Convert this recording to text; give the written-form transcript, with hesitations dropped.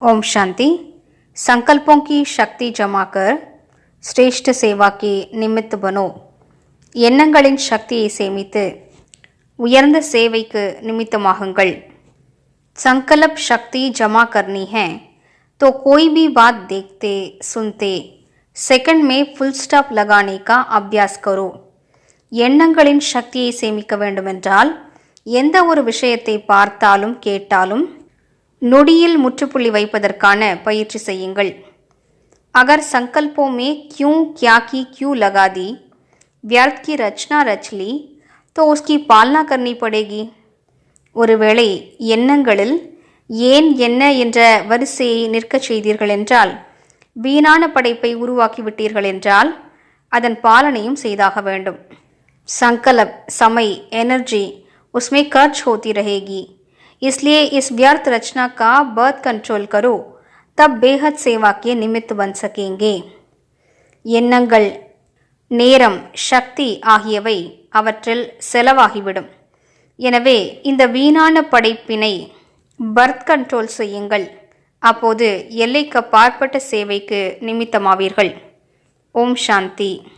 ओम शांति। संकल्पों की शक्ति जमा कर श्रेष्ठ सेवा के निमित्त बनो। எண்ணங்களின் சக்தியை சேமித்து உயர்ந்த சேவைக்கு நிமித்தமாகுங்கள்। संकल्प शक्ति जमा करनी है तो कोई भी बात देखते सुनते सेकंड में फुल स्टॉप लगाने का अभ्यास करो। எண்ணங்களின் சக்தியை சேமிக்க வேண்டுமென்றால் எந்த ஒரு விஷயத்தை பார்த்தாலும் கேட்டாலும் நொடியில் முற்றுப்புள்ளி வைப்பதற்கான பயிற்சி செய்யுங்கள்। अगर संकल्पों में क्यों क्या की क्यों लगा दी, व्यर्थ की रचना रच ली तो उसकी पालना करनी पड़ेगी। ஒருவேளை எண்ணங்களில் ஏன் என்ன என்ற வரிசையை நிற்கச் செய்தீர்கள் என்றால், வீணான படைப்பை உருவாக்கிவிட்டீர்கள் என்றால் அதன் பாலனையும் செய்தாக வேண்டும்। संकल्प समय एनर्जी उसमें खर्च होती रहेगी, इसलिए इस व्यर्थ रचना का बर्थ कंट्रोल करो, तब बेहद सेवा के निमित्त बन सकेंगे। எண்ணங்கள் நேரம் சக்தி ஆகியவை அவற்றில் செலவாகிவிடும்। எனவே இந்த வீணான படைப்பினை பர்த் கண்ட்ரோல் செய்யுங்கள், அப்போது எல்லைக்கு அப்பாற்பட்ட சேவைக்கு நிமித்தமாவீர்கள்। ஓம் சாந்தி।